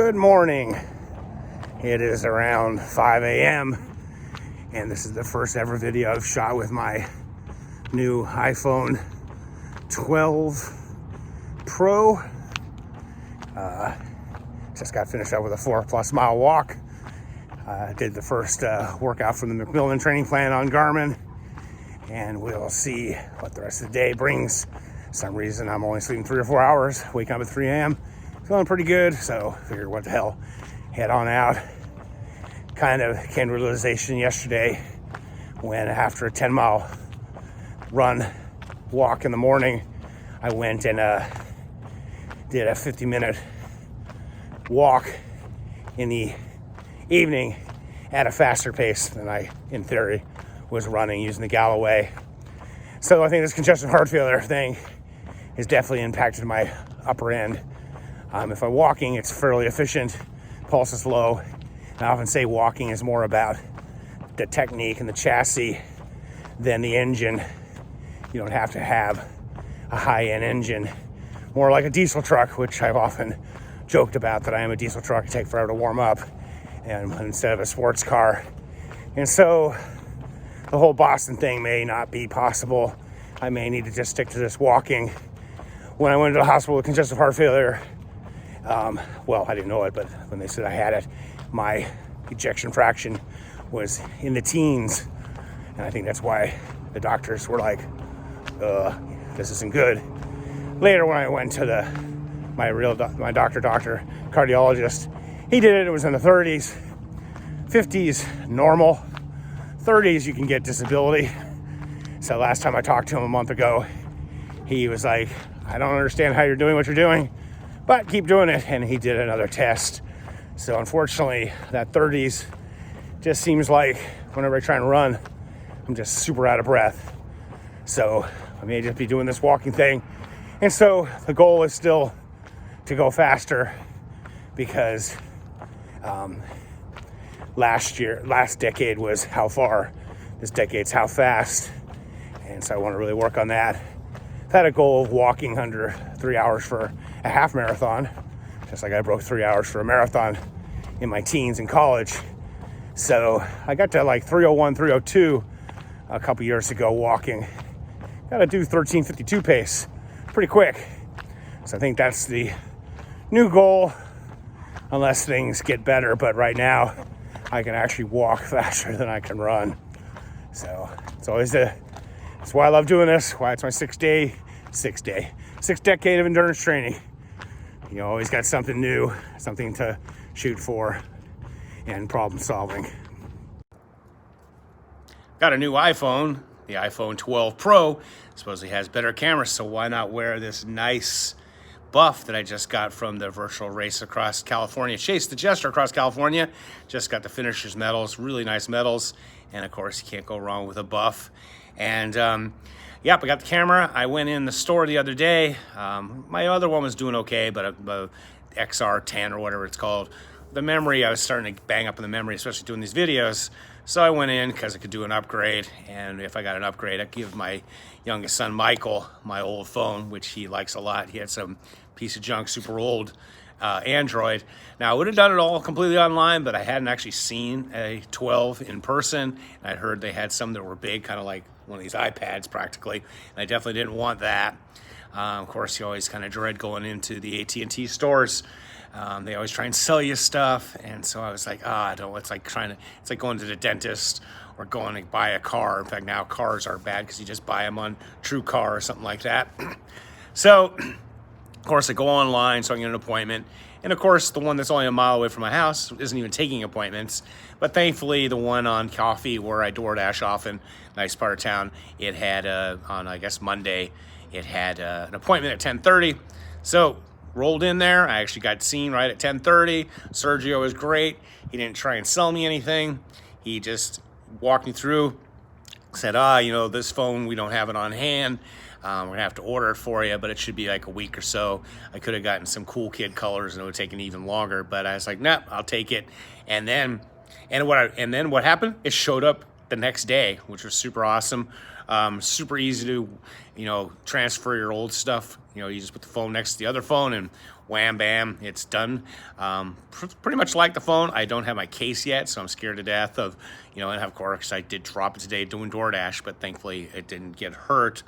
Good morning. It is around 5 a.m. and this is the first ever video I've shot with my new iPhone 12 Pro. Just got finished up with a 4+ mile walk. Did the first workout from the McMillan training plan on Garmin, and we'll see what the rest of the day brings. For some reason I'm only sleeping 3 or 4 hours, waking up at 3 a.m. Feeling pretty good, so figured what the hell, head on out. Kind of came to realization yesterday when after a 10-mile walk in the morning, I went and did a 50-minute walk in the evening at a faster pace than I, in theory, was running using the Galloway. So I think this congestive heart failure thing has definitely impacted my upper end. If I'm walking, it's fairly efficient, pulse is low. And I often say walking is more about the technique and the chassis than the engine. You don't have to have a high-end engine, more like a diesel truck, which I've often joked about that I am a diesel truck. It takes forever to warm up, and instead of a sports car. And so the whole Boston thing may not be possible. I may need to just stick to this walking. When I went to the hospital with congestive heart failure, well, I didn't know it, but when they said I had it, my ejection fraction was in the teens. And I think that's why the doctors were like, this isn't good. Later, when I went to my doctor, cardiologist, he did it. It was in the 30s, 50s, normal. 30s, you can get disability. So last time I talked to him a month ago, he was like, I don't understand how you're doing what you're doing, but keep doing it. And he did another test. So unfortunately, that 30s just seems like whenever I try and run, I'm just super out of breath. So I may just be doing this walking thing. And so the goal is still to go faster, because last decade was how far, this decade's how fast. And so I want to really work on that. I've had a goal of walking under 3 hours for a half marathon, just like I broke 3 hours for a marathon in my teens in college. So I got to like 3:01, 3:02 a couple years ago walking. Got to do 13:52 pace pretty quick. So I think that's the new goal, unless things get better. But right now I can actually walk faster than I can run. So it's always that's why I love doing this, why it's my sixth decade of endurance training. You always got something new, something to shoot for, and problem solving. Got a new iPhone, the iPhone 12 Pro. Supposedly has better cameras, so why not wear this nice buff that I just got from the virtual race across California. Chase the Jester across California. Just got the finisher's medals, really nice medals. And of course, you can't go wrong with a buff. And yep, I got the camera. I went in the store the other day. My other one was doing okay, but a XR10 or whatever it's called. The memory, I was starting to bang up in the memory, especially doing these videos. So I went in because I could do an upgrade. And if I got an upgrade, I'd give my youngest son, Michael, my old phone, which he likes a lot. He had some piece of junk, super old Android. Now, I would have done it all completely online, but I hadn't actually seen a 12 in person. And I heard they had some that were big, kind of like one of these iPads practically. And I definitely didn't want that. Of course, you always kind of dread going into the ATT stores. They always try and sell you stuff. And so I was like, I don't, it's like going to the dentist or going to buy a car. In fact, now cars are bad because you just buy them on TrueCar or something like that. So, of course, I go online so I can get an appointment. And of course, the one that's only a mile away from my house isn't even taking appointments. But thankfully, the one on Coffee, where I DoorDash often, nice part of town, it had, on, I guess, Monday, it had an appointment at 10:30. So, rolled in there. I actually got seen right at 10:30. Sergio was great. He didn't try and sell me anything. He just walked me through, said, this phone, we don't have it on hand. We're gonna have to order it for you, but it should be like a week or so. I could have gotten some cool kid colors and it would have taken even longer, but I was like, nah, I'll take it. And then what happened? It showed up the next day, which was super awesome. Super easy to, transfer your old stuff. You just put the phone next to the other phone and wham bam, it's done. Pretty much like the phone. I don't have my case yet, so I'm scared to death of, and of course I did drop it today doing DoorDash, but thankfully it didn't get hurt.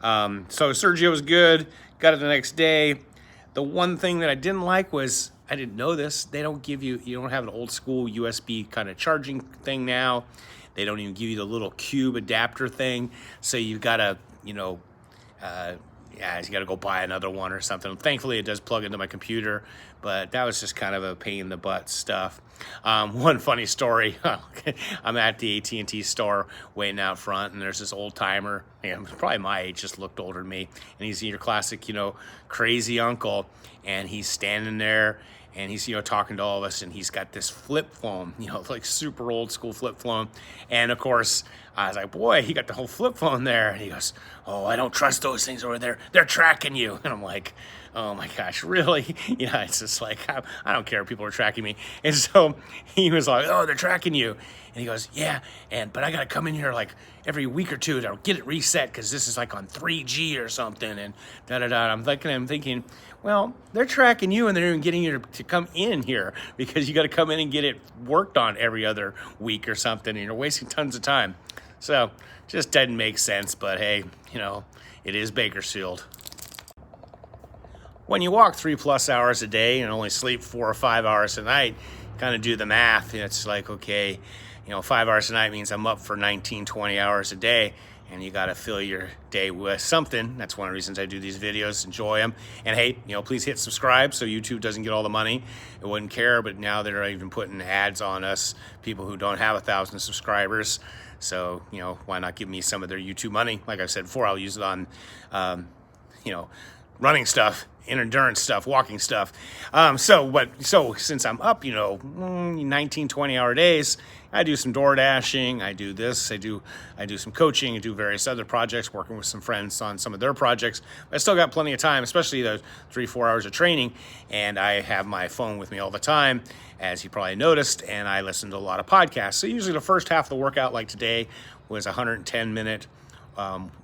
So Sergio was good, got it the next day. The one thing that I didn't like was, I didn't know this, they don't give you don't have an old school USB kind of charging thing now. They don't even give you the little cube adapter thing. So you've got to, you got to go buy another one or something. Thankfully, it does plug into my computer, but that was just kind of a pain in the butt stuff. One funny story, I'm at the AT&T store waiting out front, and there's this old timer, probably my age, just looked older than me, and he's your classic, crazy uncle, and he's standing there, and he's, talking to all of us, and he's got this flip phone, like super old school flip phone. And of course, I was like, boy, he got the whole flip phone there. And he goes, oh, I don't trust those things over there. They're tracking you. And I'm like, oh my gosh, really? It's just like, I don't care if people are tracking me. And so he was like, oh, they're tracking you. And he goes, yeah, but I got to come in here like every week or two to get it reset because this is like on 3G or something. And da-da-da. I'm thinking, well, they're tracking you and they're even getting you to come in here because you got to come in and get it worked on every other week or something. And you're wasting tons of time. So just doesn't make sense. But hey, it is Bakersfield. When you walk 3+ hours a day and only sleep 4 or 5 hours a night, kind of do the math. It's like, okay, 5 hours a night means I'm up for 19, 20 hours a day. And you got to fill your day with something. That's one of the reasons I do these videos, enjoy them. And hey, please hit subscribe so YouTube doesn't get all the money. It wouldn't care, but now they're even putting ads on us, people who don't have 1,000 subscribers. So, why not give me some of their YouTube money? Like I said before, I'll use it on, running stuff, endurance stuff, walking stuff. So since I'm up, 19, 20-hour days, I do some door dashing, I do this, I do some coaching, I do various other projects, working with some friends on some of their projects. But I still got plenty of time, especially those 3-4 hours of training, and I have my phone with me all the time, as you probably noticed, and I listen to a lot of podcasts. So usually the first half of the workout, like today, was a 110-minute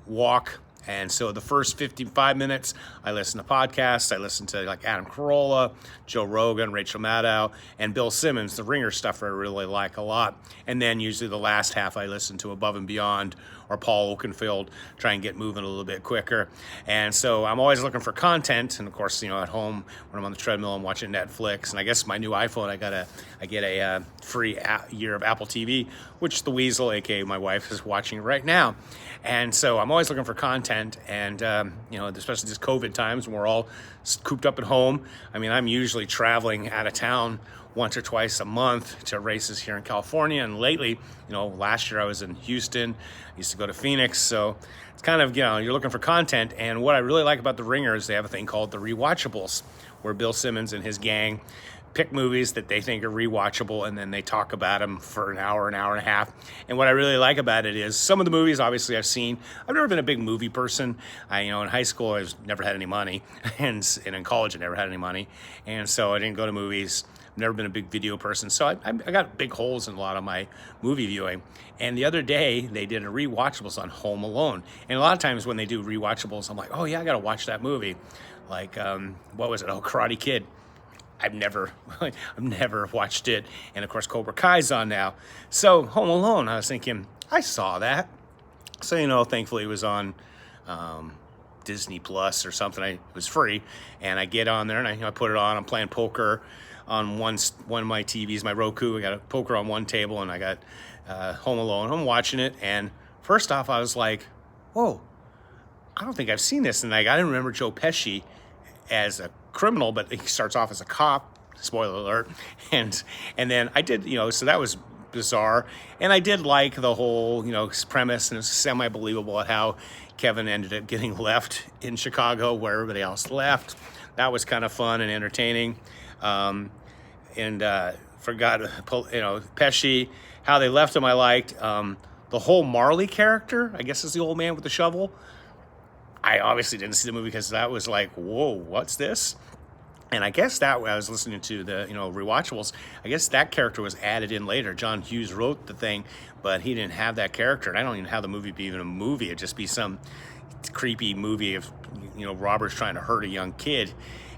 walk. And so the first 55 minutes, I listen to podcasts. I listen to like Adam Carolla, Joe Rogan, Rachel Maddow, and Bill Simmons, the Ringer stuff I really like a lot. And then usually the last half, I listen to Above and Beyond or Paul Oakenfold, try and get moving a little bit quicker. And so I'm always looking for content. And of course, at home when I'm on the treadmill, I'm watching Netflix. And I guess my new iPhone, I get a free year of Apple TV, which the Weasel, aka my wife, is watching right now. And so I'm always looking for content, and especially this COVID times when we're all cooped up at home. I mean, I'm usually traveling out of town once or twice a month to races here in California, and lately, last year I was in Houston. I used to go to Phoenix, so it's kind of, you're looking for content. And what I really like about the Ringer is they have a thing called the Rewatchables, where Bill Simmons and his gang pick movies that they think are rewatchable, and then they talk about them for an hour and a half. And what I really like about it is some of the movies, obviously, I've seen. I've never been a big movie person. In high school, I never had any money, and in college, I never had any money, and so I didn't go to movies. I've never been a big video person, so I got big holes in a lot of my movie viewing. And the other day, they did a rewatchables on Home Alone, and a lot of times when they do rewatchables, I'm like, oh yeah, I gotta watch that movie. Like, what was it? Oh, Karate Kid. I've never watched it. And of course, Cobra Kai's on now. So Home Alone, I was thinking, I saw that. So, thankfully it was on Disney Plus or something. It was free. And I get on there and I put it on. I'm playing poker on one of my TVs, my Roku. I got a poker on one table and I got Home Alone. I'm watching it. And first off, I was like, whoa, I don't think I've seen this. And I didn't remember Joe Pesci as a criminal, but he starts off as a cop, spoiler alert, and then I did, so that was bizarre, and I did like the whole, premise, and it's semi-believable at how Kevin ended up getting left in Chicago where everybody else left. That was kind of fun and entertaining, forgot, Pesci, how they left him I liked, the whole Marley character, I guess is the old man with the shovel. I obviously didn't see the movie because that was like, whoa, what's this? And I guess that I was listening to the, rewatchables. I guess that character was added in later. John Hughes wrote the thing, but he didn't have that character. And I don't even have the movie be even a movie. It'd just be some creepy movie of, robbers trying to hurt a young kid.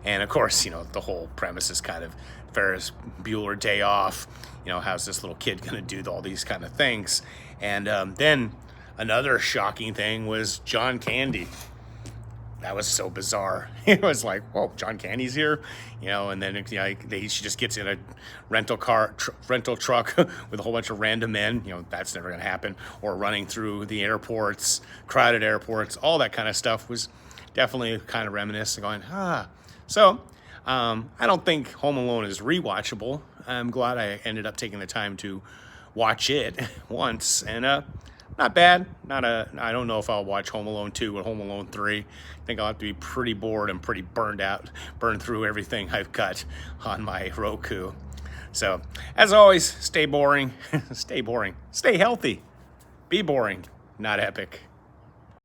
And of course, the whole premise is kind of Ferris Bueller Day Off. How's this little kid going to do all these kind of things? And then another shocking thing was John Candy. That was so bizarre. It was like, whoa, John Candy's here, and then she just gets in a rental truck with a whole bunch of random men. That's never going to happen. Or running through the airports, crowded airports, all that kind of stuff was definitely kind of reminiscent. Going, So I don't think Home Alone is rewatchable. I'm glad I ended up taking the time to watch it once, and not bad. I don't know if I'll watch Home Alone 2 or Home Alone 3. I think I'll have to be pretty bored and pretty burned through everything I've got on my Roku. So, as always, stay boring, stay healthy, be boring, not epic.